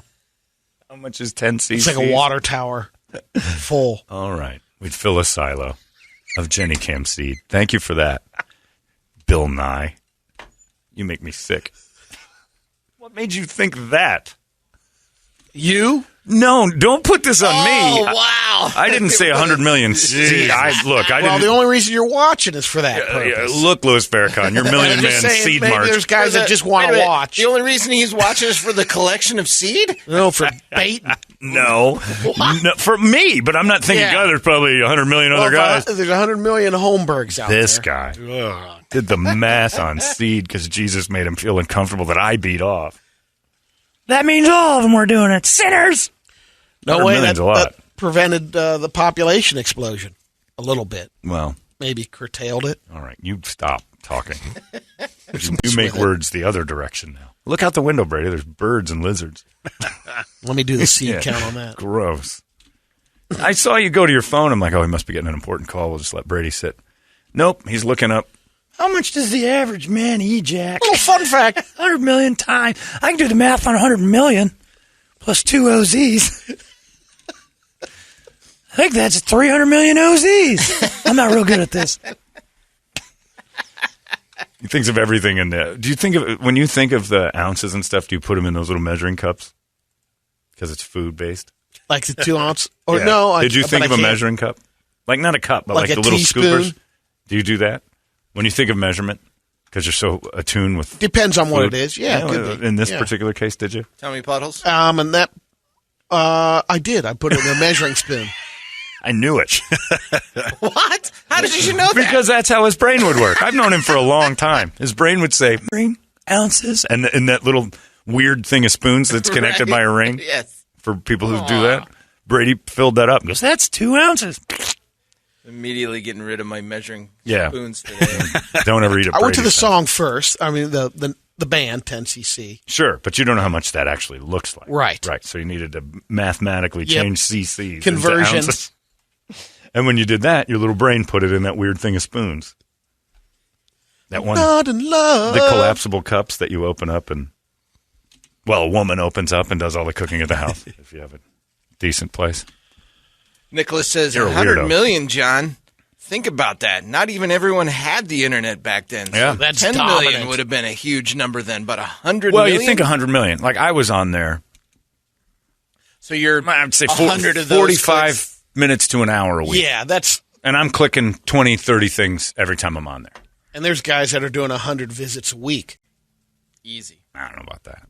How much is 10 cc? it's like a water tower full. All right. We'd fill a silo of Jenny Cam seed. Thank you for that, Bill Nye. You make me sick. What made you think that? You? No, don't put this on me. Oh, wow. I didn't say 100 million seed. Well, the only reason you're watching is for that purpose. Look, Louis Farrakhan, your million I'm man just saying, seed maybe march. there's guys that just want to watch. The only reason he's watching is for the collection of seed? No, for bait. No, for me, but I'm not thinking, Yeah. God, there's probably 100 million other guys. There's 100 million Holmberg's out This there. guy did the math on seed because Jesus made him feel uncomfortable that I beat off. That means all of them were doing it. Sinners! No 100 way, million's that a lot. prevented the population explosion a little bit. Well, Maybe curtailed it. all right, you stop talking. You make words the other direction now. Look out the window, Brady. There's birds and lizards. Let me do the seed Yeah. count on that. Gross. I saw you go to your phone. I'm like, oh, he must be getting an important call. We'll just let Brady sit. Nope, he's looking up. How much does the average man ejac? Little fun fact. 100 million times. I can do the math on 100 million plus 2 OZs. I think that's 300 million OZs. I'm not real good at this. He thinks of everything in there. Do you think of when you think of the ounces and stuff? Do you put them in those little measuring cups because it's food based? Like the 2 ounce? Or Yeah. no. Did you think of a measuring cup? Like not a cup, but like Like the a little teaspoon? scoopers. Do you do that when you think of measurement? Because you're so attuned with. Depends on what food? it is. Yeah, could be. In this Yeah. particular case, did you? Tell me, Puddles. And that, I did. I put it in a measuring spoon. I knew it. What? How did you know that? Because that's how his brain would work. I've known him for a long time. His brain would say, ring, ounces, and in that little weird thing of spoons that's connected by a ring. Yes. For people who do that. Brady filled that up and goes, that's 2 ounces. Immediately getting rid of my measuring Yeah. spoons today. Don't ever eat a I went to Brady the sandwich. song first. I mean, the band, 10cc. Sure, but you don't know how much that actually looks like. Right. Right. So you needed to mathematically Yep. change CCs. Conversion. Into ounces. And when you did that, your little brain put it in that weird thing of spoons. That one. Not in love. The collapsible cups that you open up and, well, a woman opens up and does all the cooking at the house if you have a decent place. Nicholas says You're a 100 weirdo. million, John. Think about that. Not even everyone had the internet back then. So Yeah. That's 10 dominant. million would have been a huge number then, but 100 Well, million? you think 100 million. Like I was on there, So you're I'd say 100 of those 45 clicks. minutes to an hour a week. Yeah, that's. And I'm clicking 20, 30 things every time I'm on there. And there's guys that are doing 100 visits a week. Easy. I don't know about that.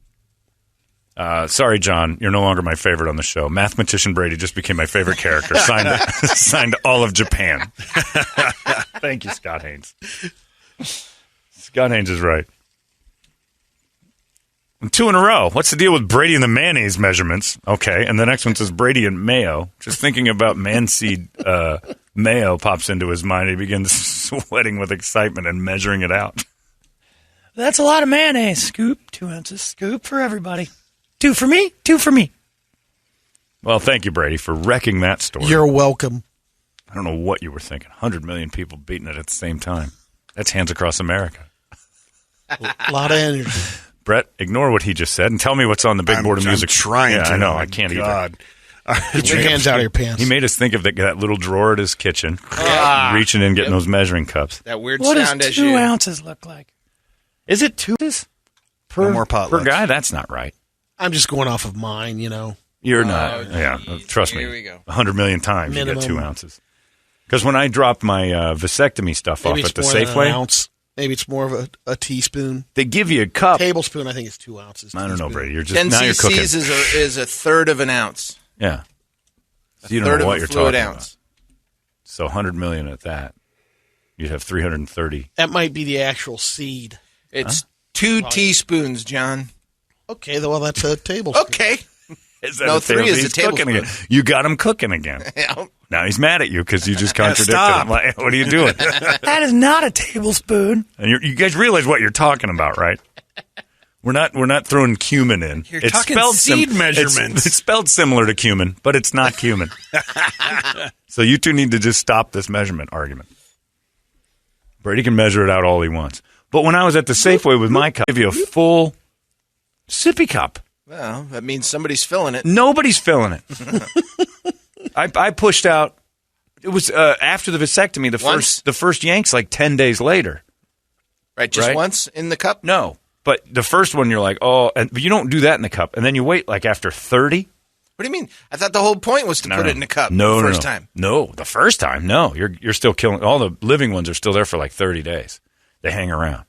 Sorry, John. You're no longer my favorite on the show. Mathematician Brady just became my favorite character. Signed all of Japan. Thank you, Scott Haynes. Scott Haynes is right. And 2 in a row. What's the deal with Brady and the mayonnaise measurements? Okay. And the next one says Brady and mayo. Just thinking about man-seed mayo pops into his mind. He begins sweating with excitement and measuring it out. That's a lot of mayonnaise. Scoop, 2 ounces. Scoop for everybody. 2 for me, 2 for me. Well, thank you, Brady, for wrecking that story. You're welcome. I don't know what you were thinking. 100 million people beating it at the same time. That's hands across America. A lot of energy. Brett, ignore what he just said and tell me what's on the big board of music. I'm trying yeah, to. I know. Oh, I can't God. Get your hands out of your pants. He made us think of that little drawer at his kitchen, reaching in, getting those measuring cups. That weird What sound does as 2 you... ounces look like? Is it 2 ounces per, No more potlucks. per guy? That's not right. I'm just going off of mine, you know. You're not. Yeah, geez. trust me. Here we go. 100 million times you Minimum. get 2 ounces. Because when I dropped my vasectomy stuff Maybe off it's at the more than an Safeway, ounce. Maybe it's more of a teaspoon. they give you a cup. Tablespoon, I think it's 2 ounces. I don't know, Teaspoon. Brady. You're just 10 now you're cooking. cc's is a third of an ounce. Yeah. So you Third don't know of what a you're fluid talking ounce. about. So 100 million at that, you'd have 330. That might be the actual seed. It's 2 teaspoons, John. Okay, well, that's a tablespoon. Okay. Is that No, a 3 is a He's cooking tablespoon. again. You got him cooking again. Yeah. Now he's mad at you because you just contradicted Stop. him. Like, what are you doing? That is not a tablespoon. And you guys realize what you're talking about, right? We're not throwing cumin in. You're talking seed measurements. It's spelled similar to cumin, but it's not cumin. So you two need to just stop this measurement argument. Brady can measure it out all he wants. But when I was at the Safeway with my cup, I give you a full sippy cup. Well, that means somebody's filling it. Nobody's filling it. I pushed out. It was after the vasectomy. The first yank's like 10 days later. Right, just once in the cup? No. But the first one, you're like, but you don't do that in the cup. And then you wait like after 30. What do you mean? I thought the whole point was to put it in the cup the first time. No, the first time, no. You're still killing. All the living ones are still there for like 30 days. They hang around.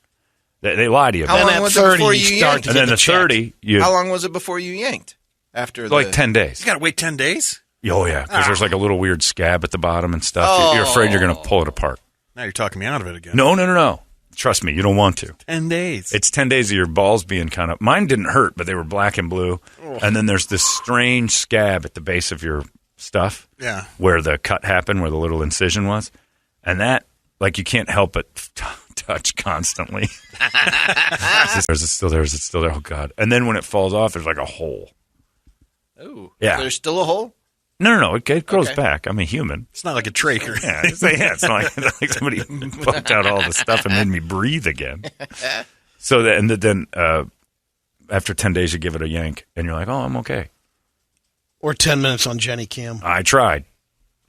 They lie to you. How long was it before you yanked? And then the 30, how long was it before you yanked? Like 10 days. You got to wait 10 days? Oh, yeah, because there's like a little weird scab at the bottom and stuff. You're afraid you're going to pull it apart. Now you're talking me out of it again. No. Trust me, you don't want to. 10 days. It's 10 days of your balls being kind of... Mine didn't hurt, but they were black and blue. Oh. And then there's this strange scab at the base of your stuff. Yeah. Where the cut happened, where the little incision was. And that, like, you can't help but touch constantly. Is it still there? Is it still there? Oh, God. And then when it falls off, there's like a hole. Oh. Yeah. There's still a hole? No. It grows back. I'm a human. It's not like a trachea. Yeah, it's not like somebody poked out all the stuff and made me breathe again. So then after 10 days, you give it a yank, and you're like, oh, I'm okay. Or 10 minutes on Jenny Kim. I tried.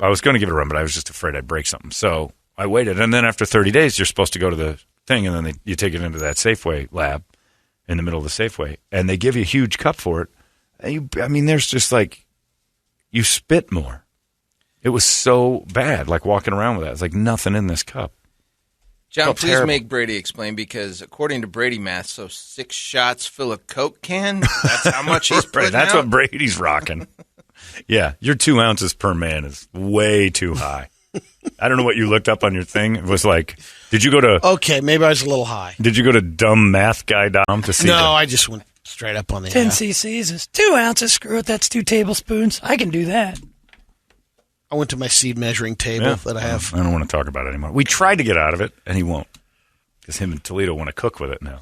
I was going to give it a run, but I was just afraid I'd break something. So I waited. And then after 30 days, you're supposed to go to the thing, and then you take it into that Safeway lab in the middle of the Safeway, and they give you a huge cup for it. There's just like... You spit more. It was so bad, like walking around with that. It's like nothing in this cup. John, please make Brady explain, because according to Brady math, 6 shots fill a Coke can? That's how much he's putting That's out? what Brady's rocking. Yeah, your 2 ounces per man is way too high. I don't know what you looked up on your thing. It was like, did you go to... Okay, maybe I was a little high. Did you go to dumbmathguy.com to see No, I just went... Straight up on the 10 cc's is 2 ounces. Screw it. That's 2 tablespoons. I can do that. I went to my seed measuring table that I have. I don't want to talk about it anymore. We tried to get out of it, and he won't. Because him and Toledo want to cook with it now.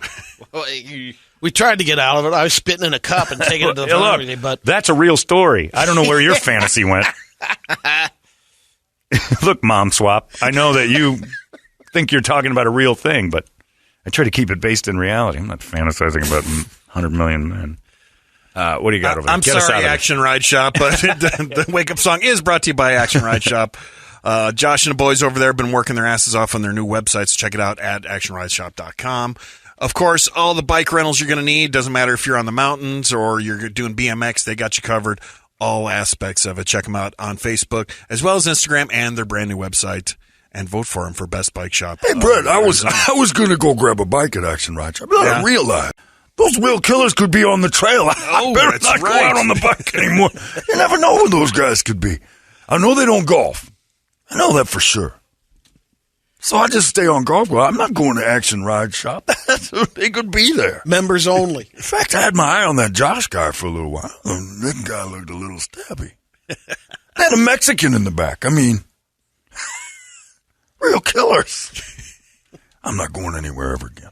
We tried to get out of it. I was spitting in a cup and taking it to the pharmacy, but that's a real story. I don't know where your fantasy went. Look, Mom Swap, I know that you think you're talking about a real thing, but I try to keep it based in reality. I'm not fantasizing about 100 million men. What do you got over there? I'm sorry, Action Ride Shop, but the wake-up song is brought to you by Action Ride Shop. Josh and the boys over there have been working their asses off on their new website, so check it out at actionrideshop.com. Of course, all the bike rentals you're going to need. Doesn't matter if you're on the mountains or you're doing BMX, they got you covered. All aspects of it. Check them out on Facebook, as well as Instagram and their brand new website. And vote for him for best bike shop. Hey, Brett, I was going to go grab a bike at Action Ride Shop. I realized those real killers could be on the trail. I better not go out on the bike anymore. You never know who those guys could be. I know they don't golf. I know that for sure. So I just stay on golf. Well, I'm not going to Action Ride Shop. They could be there. Members only. In fact, I had my eye on that Josh guy for a little while. That guy looked a little stabby. They had a Mexican in the back. Real killers. I'm not going anywhere ever again.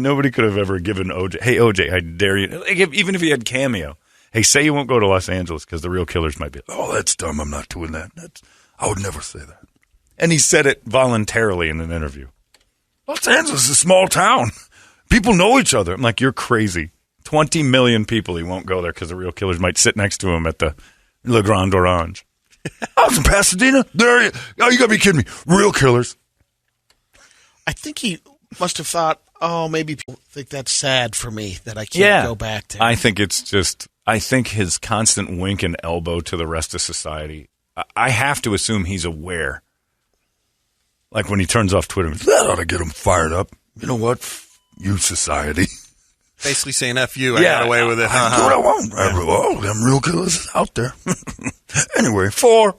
Nobody could have ever given OJ, hey, OJ, I dare you. Even if he had Cameo. Hey, say you won't go to Los Angeles because the real killers might be. Oh, that's dumb. I'm not doing that. I would never say that. And he said it voluntarily in an interview. Los Angeles is a small town. People know each other. I'm like, you're crazy. 20 million people, he won't go there because the real killers might sit next to him at the Le Grand Orange. I was in Pasadena. You got to be kidding me. Real killers. I think he must have thought, maybe people think that's sad for me that I can't go back to. I think I think his constant wink and elbow to the rest of society, I have to assume he's aware. Like when he turns off Twitter. That ought to get him fired up. You know what? You society. Basically saying F you. I got away with it. I do what I want. Oh, them real killers out there. Anyway, 4.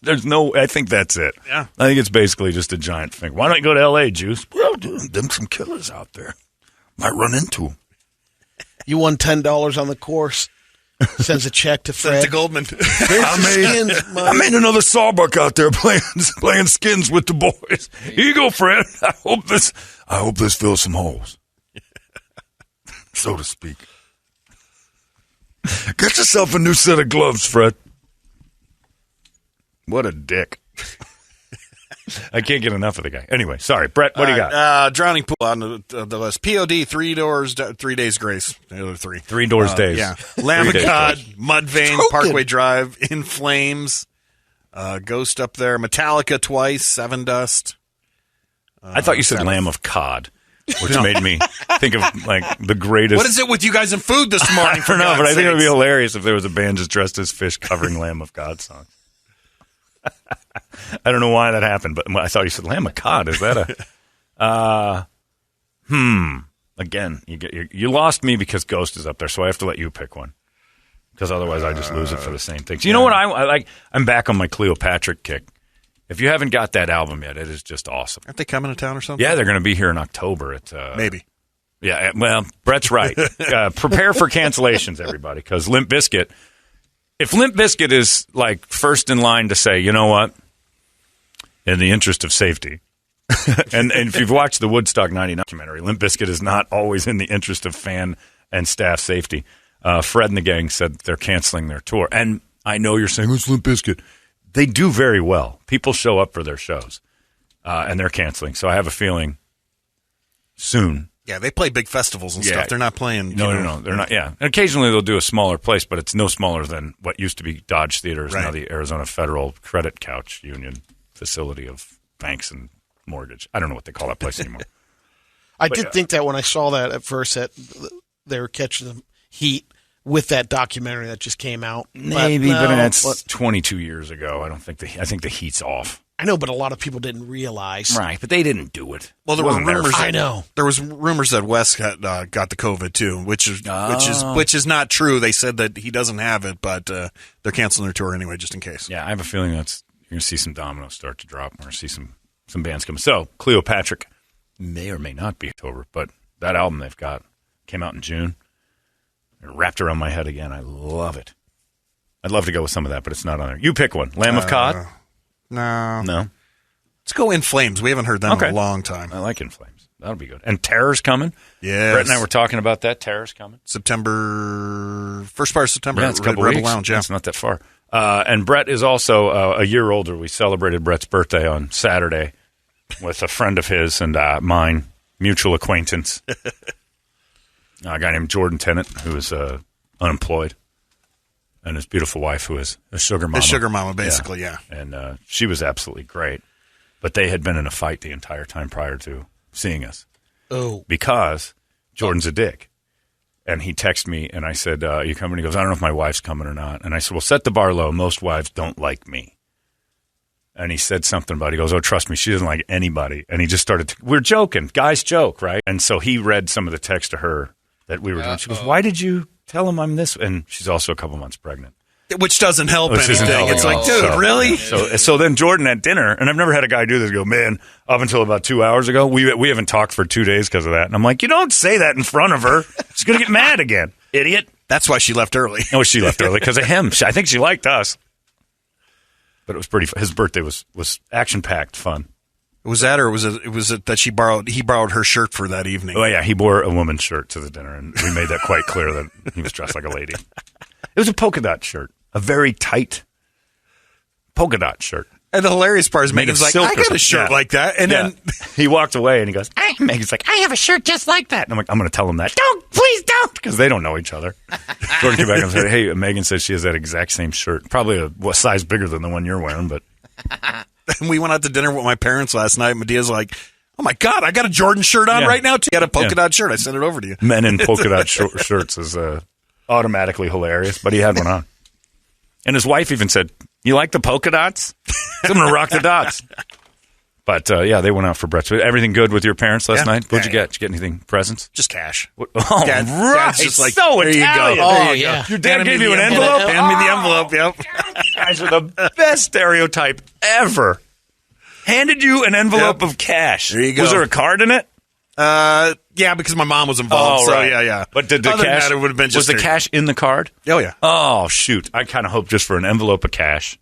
I think that's it. Yeah. I think it's basically just a giant thing. Why don't you go to L.A., Juice? Well, dude, them some killers out there. Might run into them. You won $10 on the course. Sends a check to Fred. Sends to Goldman. I made another sawbuck out there playing skins with the boys. Here you go, Fred. I hope this fills some holes, so to speak. Get yourself a new set of gloves, Fred. What a dick. I can't get enough of the guy. Anyway, sorry. Brett, what do you got? Drowning pool on the list. POD, 3 doors, 3 days grace. The other 3. 3 doors days. Yeah. Lamb of God, Mud Vein, Parkway Drive, In Flames, Ghost up there, Metallica twice, Seven Dust. I thought you said Lamb of Cod, which made me think of like the greatest. What is it with you guys in food this morning? I don't know, but I think it would be hilarious if there was a band just dressed as fish covering Lamb of God songs. I don't know why that happened, but I thought you said Lamb of Cod. Is that a... Again, you lost me because Ghost is up there, so I have to let you pick one. Because otherwise I just lose it for the same things. You know what I like? I'm back on my Cleopatra kick. If you haven't got that album yet, it is just awesome. Aren't they coming to town or something? Yeah, they're going to be here in October. Maybe. Yeah, well, Brett's right. Prepare for cancellations, everybody, because Limp Bizkit... If Limp Bizkit is like first in line to say, you know what, in the interest of safety, and if you've watched the Woodstock 99 documentary, Limp Bizkit is not always in the interest of fan and staff safety. Fred and the gang said they're canceling their tour. And I know you're saying, it's Limp Bizkit. They do very well. People show up for their shows, and they're canceling. So I have a feeling soon. Yeah, they play big festivals and stuff. They're not playing. No, they're not. Yeah, and occasionally they'll do a smaller place, but it's no smaller than what used to be Dodge Theater is now the Arizona Federal Credit Couch Union facility of banks and mortgage. I don't know what they call that place anymore. I did think that when I saw that at first, that they were catching the heat with that documentary that just came out. Maybe, but that's 22 years ago. I think the heat's off. I know, but a lot of people didn't realize. Right, but they didn't do it. Well, there were rumors. I know there was rumors that Wes got the COVID too, which is not true. They said that he doesn't have it, but they're canceling their tour anyway, just in case. Yeah, I have a feeling you're going to see some dominoes start to drop. We're going to see some bands coming. So Cleopatra may or may not be October, but that album they've got came out in June. It wrapped around my head again. I love it. I'd love to go with some of that, but it's not on there. You pick one. Lamb of Cod. No. Let's go In Flames. We haven't heard them in a long time. I like In Flames. That'll be good. And Terror's coming. Yes. Brett and I were talking about that. Terror's coming. First part of September. Yeah, it's a couple Rebel weeks. Lounge, yeah. It's not that far. And Brett is also a year older. We celebrated Brett's birthday on Saturday with a friend of his and mine, mutual acquaintance. A guy named Jordan Tennant, who is unemployed. And his beautiful wife, who is a sugar mama. A sugar mama, basically, yeah. And she was absolutely great. But they had been in a fight the entire time prior to seeing us. Oh. Because Jordan's a dick. And he texted me, and I said, you coming? He goes, I don't know if my wife's coming or not. And I said, well, set the bar low. Most wives don't like me. And he said something about it. He goes, oh, trust me, she doesn't like anybody. And he just started, we're joking. Guys joke, right? And so he read some of the text to her that we were doing. She goes, why did you tell him I'm this? And she's also a couple months pregnant. Which doesn't help anything. It's like, dude, really? So then Jordan at dinner, and I've never had a guy do this, go, man, up until about 2 hours ago, we haven't talked for 2 days because of that. And I'm like, you don't say that in front of her. She's going to get mad again, idiot. That's why she left early. No, she left early because of him. I think she liked us. But it was pretty fun. His birthday was action-packed fun. Was that, or was it that he borrowed her shirt for that evening? Oh, yeah, he wore a woman's shirt to the dinner, and we made that quite clear that he was dressed like a lady. It was a polka dot shirt, a very tight polka dot shirt. And the hilarious part is Megan's like, I got a shirt like that. And then he walked away, and he goes, Megan's like, I have a shirt just like that. And I'm like, I'm going to tell him that. Please don't, because they don't know each other. Jordan came back and said, hey, Megan says she has that exact same shirt, probably a size bigger than the one you're wearing, but... We went out to dinner with my parents last night. Medea's like, oh, my God, I got a Jordan shirt on right now, too. You got a polka dot shirt. I sent it over to you. Men in polka dot shirts is automatically hilarious, but he had one on. And his wife even said, you like the polka dots? I'm going to rock the dots. But, they went out for breakfast. Everything good with your parents last night? What'd you get? Did you get anything? Presents? Just cash. Oh, Dad's just like, so there Italian. You go. Oh, yeah. Your dad gave you an envelope? Hand me the envelope, yep. You guys are the best stereotype ever. Handed you an envelope of cash. There you go. Was there a card in it? Yeah, because my mom was involved. So right. yeah. But did the Other cash? than that, it would have been just was the cash in the card? Oh yeah. Oh shoot! I kind of hoped just for an envelope of cash.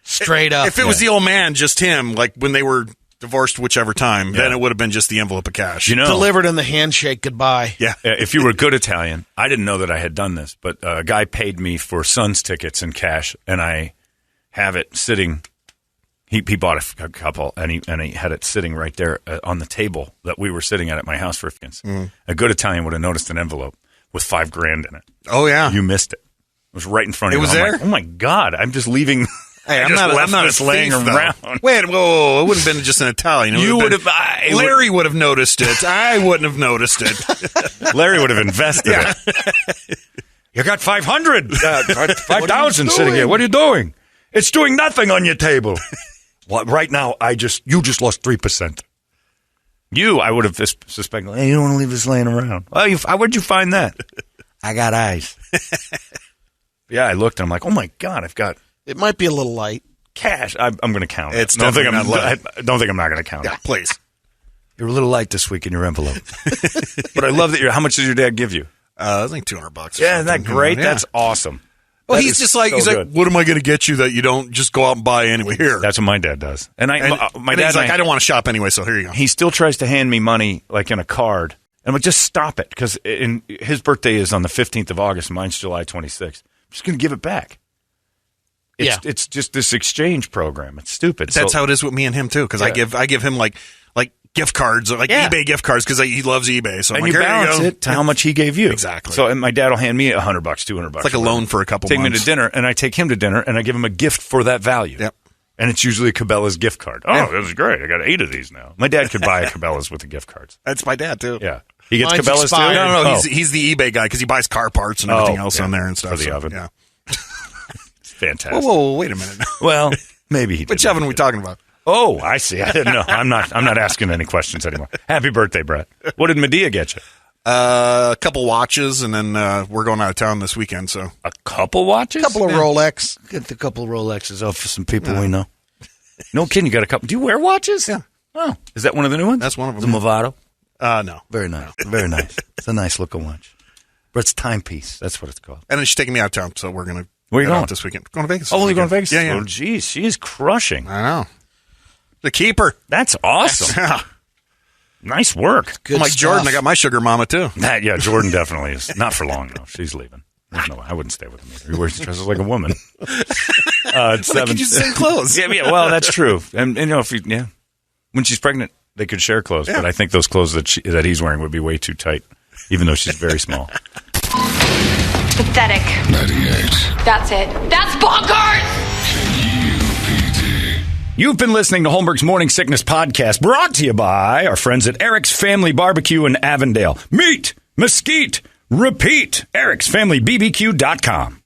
Straight up. If it was the old man, just him, like when they were divorced whichever time, then it would have been just the envelope of cash. Delivered in the handshake goodbye. Yeah. If you were a good Italian, I didn't know that I had done this, but a guy paid me for Suns tickets in cash, and I have it sitting. He bought a couple, and he had it sitting right there on the table that we were sitting at my house for A good Italian would have noticed an envelope with $5,000 in it. Oh, yeah. You missed it. It was right in front of you. It was there? Like, oh, my God. I'm just leaving. Hey, I'm not this laying around. Wait, whoa, it wouldn't have been just an Italian. Larry would have noticed it. I wouldn't have noticed it. Larry would have invested it. You got 5,000 sitting here. What are you doing? It's doing nothing on your table. Well, right now, you just lost 3%. I would have suspected, hey, you don't want to leave this laying around. Well, where'd you find that? I got eyes. Yeah, I looked, and I'm like, oh, my God, I've got... It might be a little light. Cash. I'm going to count it. It's definitely not light. I don't think I'm not going to count it. Please. You're a little light this week in your envelope. But I love that how much did your dad give you? I think $200. Yeah, isn't that great? Yeah. That's awesome. Well, That he's is like, good. what am I going to get you that you don't just go out and buy anyway? Here. That's what my dad does. And my dad's like, I don't want to shop anyway, so here you go. He still tries to hand me money like in a card. And I'm like, just stop it. Because his birthday is on the 15th of August, and mine's July 26th. I'm just going to give it back. It's just this exchange program. It's stupid. That's how it is with me and him too. Because I give him like gift cards, like eBay gift cards, because he loves eBay. So and I'm you balance it to how much he gave you. Exactly. So my dad will hand me $100, $200. It's like a loan for a couple months. Take months. me to dinner, and I take him to dinner, and I give him a gift for that value. Yep. And it's usually a Cabela's gift card. Oh, this is great. I got 8 of these now. My dad could buy a Cabela's with the gift cards. That's my dad too. Yeah. He gets Mine's Cabela's expired. too? No, he's the eBay guy because he buys car parts and everything else on there and stuff. For the oven. Yeah. It's fantastic. Whoa, wait a minute. Well, maybe he did. Which oven are we talking about? Oh, I see. I didn't know. I'm not asking any questions anymore. Happy birthday, Brett. What did Medea get you? A couple watches, and then we're going out of town this weekend. So a couple watches? A couple of Rolex. Get the couple of Rolexes off for some people we know. No kidding. You got a couple. Do you wear watches? Yeah. Oh, is that one of the new ones? That's one of them. The Movado? No. Very nice. Very nice. It's a nice looking watch. Brett's timepiece. That's what it's called. And then she's taking me out of town, so we're going to. Where are you going this weekend? Going to Vegas. Oh, you're going to Vegas? Yeah. Oh, geez. She is crushing. I know. The keeper. That's awesome. Yeah. Nice work. Good I'm like stuff. Jordan. I got my sugar mama too. Jordan definitely is. Not for long, though. She's leaving. There's no way. I wouldn't stay with him either. He wears dresses like a woman. They could use the same clothes. Yeah, well, that's true. And when she's pregnant, they could share clothes. But I think those clothes that he's wearing would be way too tight, even though she's very small. Pathetic. 98. That's it. That's bonkers! You've been listening to Holmberg's Morning Sickness Podcast, brought to you by our friends at Eric's Family Barbecue in Avondale. Meet, mesquite, repeat. Eric'sFamilyBBQ.com.